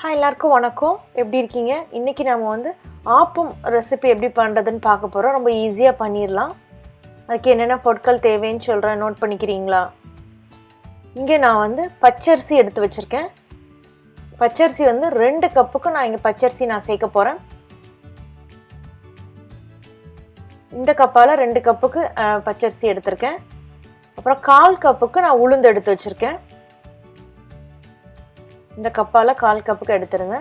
Hi எல்லாருக்கும் வணக்கம். எப்படி இருக்கீங்க? இன்றைக்கி நம்ம வந்து ஆப்பம் ரெசிபி எப்படி பண்ணுறதுன்னு பார்க்க போகிறோம். ரொம்ப ஈஸியாக பண்ணிடலாம். அதுக்கு என்னென்ன பொருட்கள் தேவைன்னு சொல்கிறேன், நோட் பண்ணிக்கிறீங்களா? இங்கே நான் வந்து பச்சரிசி எடுத்து வச்சுருக்கேன். பச்சரிசி வந்து 2 கப்புக்கு நான் இங்கே பச்சரிசி நான் சேர்க்க போகிறேன். இந்த கப்பால் 2 கப்புக்கு பச்சரிசி எடுத்திருக்கேன். அப்புறம் 1/4 கப்புக்கு நான் உளுந்து எடுத்து வச்சுருக்கேன். இந்த கப்பால் 1/4 கப்புக்கு எடுத்துருங்க.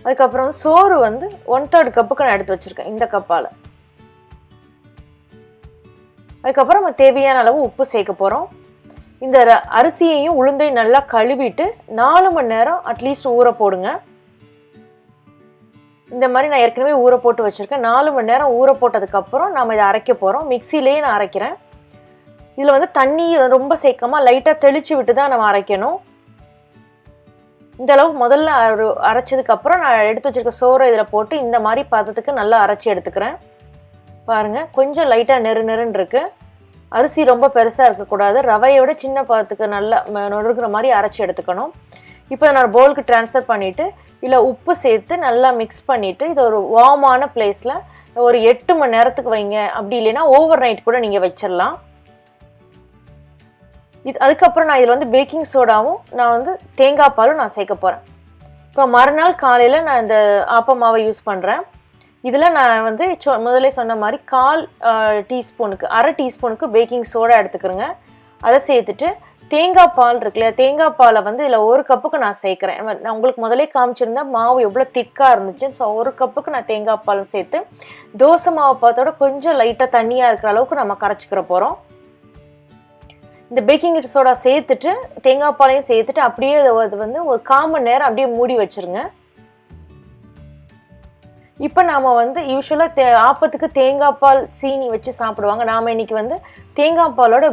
அதுக்கப்புறம் சோறு வந்து 1/3 கப்புக்கு நான் எடுத்து வச்சுருக்கேன் இந்த கப்பால். அதுக்கப்புறம் நம்ம தேவையான அளவு உப்பு சேர்க்க போகிறோம். இந்த அரிசியையும் உளுந்தையும் நல்லா கழுவிட்டு 4 மணி நேரம் அட்லீஸ்ட் ஊற போடுங்க. இந்த மாதிரி நான் ஏற்கனவே ஊற போட்டு வச்சுருக்கேன். 4 மணி நேரம் ஊற போட்டதுக்கப்புறம் நம்ம இதை அரைக்க போகிறோம். மிக்சிலேயே நான் அரைக்கிறேன். இதில் வந்து தண்ணி ரொம்ப சேர்க்காம லைட்டாக தெளித்து விட்டு தான் நம்ம அரைக்கணும். இந்த அளவு முதல்ல அரைச்சதுக்கப்புறம் நான் எடுத்து வச்சுருக்க சோறை இதில் போட்டு இந்த மாதிரி பதத்துக்கு நல்லா அரைச்சி எடுத்துக்கிறேன். பாருங்கள், கொஞ்சம் லைட்டாக நெருன்னு இருக்குது. அரிசி ரொம்ப பெருசாக இருக்கக்கூடாது. ரவையோட சின்ன பதத்துக்கு நல்லா நொறுக்கிற மாதிரி அரைச்சி எடுத்துக்கணும். இப்போ நான் பவுலுக்கு ட்ரான்ஸ்ஃபர் பண்ணிவிட்டு இல்லை உப்பு சேர்த்து நல்லா மிக்ஸ் பண்ணிவிட்டு இதை ஒரு வார்மான பிளேஸில் ஒரு 8 மணி நேரத்துக்கு வைங்க. அப்படி இல்லைன்னா ஓவர் நைட் கூட நீங்கள் வச்சிடலாம். அதுக்கப்புறம் நான் இதில் வந்து பேக்கிங் சோடாவும் நான் வந்து தேங்காய் பாலும் நான் சேர்க்க போகிறேன். இப்போ மறுநாள் காலையில் நான் இந்த ஆப்ப மாவை யூஸ் பண்ணுறேன். இதில் நான் வந்து முதல்ல சொன்ன மாதிரி 1/4 டீஸ்பூனுக்கு 1/2 டீஸ்பூனுக்கு பேக்கிங் சோடா எடுத்துக்கிறேங்க. அதை சேர்த்துட்டு தேங்காய் பால் இருக்குல்லையா, தேங்காய் பாலை வந்து இதில் 1 கப்புக்கு நான் சேர்க்குறேன். நான் உங்களுக்கு முதலே காமிச்சிருந்தேன் மாவு எவ்வளோ திக்காக இருந்துச்சு. ஸோ 1 கப்புக்கு நான் தேங்காய் பால் சேர்த்து தோசை மாவு பாத்தோட கொஞ்சம் லைட்டாக தண்ணியாக இருக்கிற அளவுக்கு நம்ம கரைச்சிக்கிற போகிறோம். இந்த பேக்கிங் சோடா சேர்த்துட்டு தேங்காய் பாலையும் சேர்த்துட்டு அப்படியே அது வந்து ஒரு 1/4 மணி நேரம் அப்படியே மூடி வச்சுருங்க. இப்போ நாம் வந்து யூஸ்வலாக ஆப்பத்துக்கு தேங்காய் பால் சீனி வச்சு சாப்பிடுவாங்க. நாம் இன்றைக்கி வந்து தேங்காய் பாலோட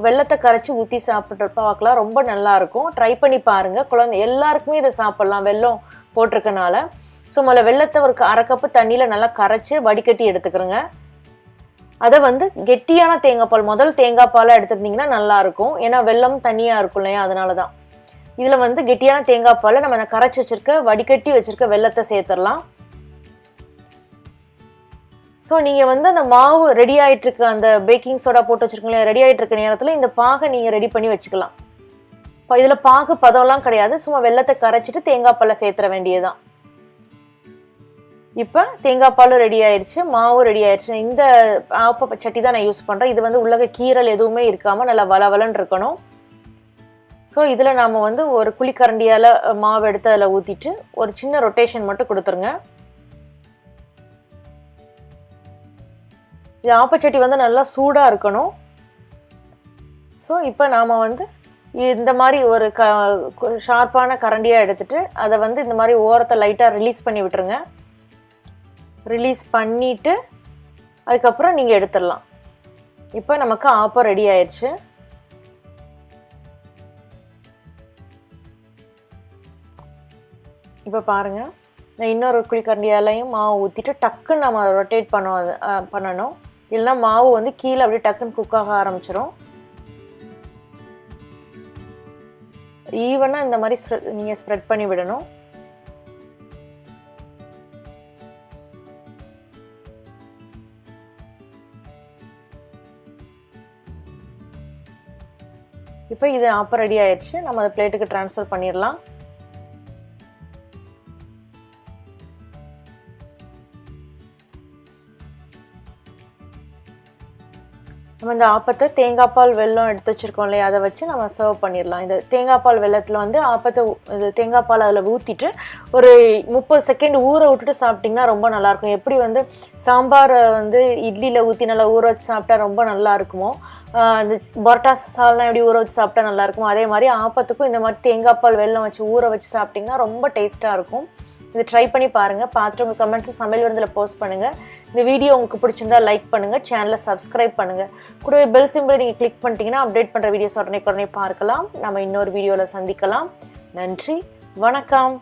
வெள்ளத்தை கரைச்சி ஊற்றி சாப்பிட்டு பார்க்கலாம். ரொம்ப நல்லாயிருக்கும். ட்ரை பண்ணி பாருங்கள். குழந்தை எல்லாருக்குமே இதை சாப்பிட்லாம் வெல்லம் போட்டிருக்கனால. ஸோ முதல்ல வெள்ளத்தை ஒரு 1/2 கப்பு தண்ணியில் நல்லா கரைச்சி வடிகட்டி எடுத்துக்கிறோங்க. அதை வந்து கெட்டியான தேங்காய் பால் முதல் தேங்காய் பாலாக எடுத்துருந்தீங்கன்னா நல்லாயிருக்கும். ஏன்னா வெல்லம் தண்ணியாக இருக்கும் இல்லையா, அதனால தான். இதில் வந்து கெட்டியான தேங்காய் பாலை நம்ம கரைச்சி வச்சுருக்க வடிகட்டி வச்சுருக்க வெள்ளத்தை சேர்த்துடலாம். ஸோ நீங்கள் வந்து அந்த மாவு ரெடி ஆகிட்டுருக்க அந்த பேக்கிங் சோடா போட்டு வச்சுருக்கீங்களா, ரெடி ஆகிட்டுருக்க நேரத்தில் இந்த பாகை நீங்கள் ரெடி பண்ணி வச்சுக்கலாம். இப்போ இதில் பாகு பதம்லாம் கிடையாது. சும்மா வெள்ளத்தை கரைச்சிட்டு தேங்காய் பாலை சேர்த்துற வேண்டியதுதான். இப்போ தேங்காய் பாலும் ரெடி ஆயிடுச்சு, மாவும் ரெடி ஆயிடுச்சு. இந்த ஆப்ப சட்டி தான் நான் யூஸ் பண்ணுறேன். இது வந்து உள்ளக கீரல் எதுவுமே இருக்காமல் நல்லா வளவலன்னு இருக்கணும். ஸோ இதில் நாம் வந்து ஒரு குழிக்கரண்டியால் மாவு எடுத்து அதில் ஊற்றிட்டு ஒரு சின்ன ரொட்டேஷன் மட்டும் கொடுத்துருங்க. இது ஆப்பச்சட்டி வந்து நல்லா சூடாக இருக்கணும். ஸோ இப்போ நாம் வந்து இந்த மாதிரி ஒரு ஷார்ப்பான கரண்டியாக எடுத்துகிட்டு அதை வந்து இந்த மாதிரி ஓரத்தை லைட்டாக ரிலீஸ் பண்ணி விட்டுருங்க. ரிலீஸ் பண்ணிவிட்டு அதுக்கப்புறம் நீங்கள் எடுத்துடலாம். இப்போ நமக்கு ஆப்பம் ரெடி ஆயிடுச்சு. இப்போ பாருங்கள், நான் இன்னொரு குழிக்கரண்டியாலையும் மாவு ஊற்றிட்டு டக்குன்னு நம்ம ரொட்டேட் பண்ணணும். இல்லைன்னா மாவு வந்து கீழே அப்படியே டக்குன்னு குக்காக ஆரம்பிச்சிடும். ஈவனாக இந்த மாதிரி நீங்கள் ஸ்ப்ரெட் பண்ணி விடணும். இப்போ இது ஆப்பம் ரெடி ஆயிடுச்சு. நம்ம அதை பிளேட்டுக்கு ட்ரான்ஸ்ஃபர் பண்ணிடலாம். நம்ம இந்த ஆப்பத்தை தேங்காய் பால் வெல்லம் எடுத்து வச்சுருக்கோம் இல்லையா, அதை வச்சு நம்ம சர்வ் பண்ணிடலாம். இந்த தேங்காய் பால் வெள்ளத்தில் வந்து ஆப்பத்தை இது தேங்காய் பால் அதில் ஊற்றிட்டு ஒரு 30 செகண்ட் ஊற விட்டுட்டு சாப்பிட்டிங்கன்னா ரொம்ப நல்லாயிருக்கும். எப்படி வந்து சாம்பாரை வந்து இட்லியில் ஊற்றி நல்லா ஊற வச்சு சாப்பிட்டா ரொம்ப நல்லா இருக்குமோ, இந்த பரோட்டா சால்னால் எப்படி ஊற வச்சு சாப்பிட்டா நல்லாயிருக்கும், அதே மாதிரி ஆப்பத்துக்கும் இந்த மாதிரி தேங்காய் பால் வெல்லம் வச்சு ஊற வச்சு சாப்பிட்டிங்கன்னா ரொம்ப டேஸ்ட்டாக இருக்கும். இது ட்ரை பண்ணி பாருங்கள். பார்த்துட்டு உங்கள் கமெண்ட்ஸ் சமையல் விருந்தில் போஸ்ட் பண்ணுங்கள். இந்த வீடியோ உங்களுக்கு பிடிச்சிருந்தா லைக் பண்ணுங்கள், சேனலை சப்ஸ்கிரைப் பண்ணுங்கள். கூடவே பெல் சிம்பிளை நீங்கள் கிளிக் பண்ணிட்டீங்கன்னா அப்டேட் பண்ணுற வீடியோஸ் உடனே பார்க்கலாம். நம்ம இன்னொரு வீடியோவில் சந்திக்கலாம். நன்றி, வணக்கம்.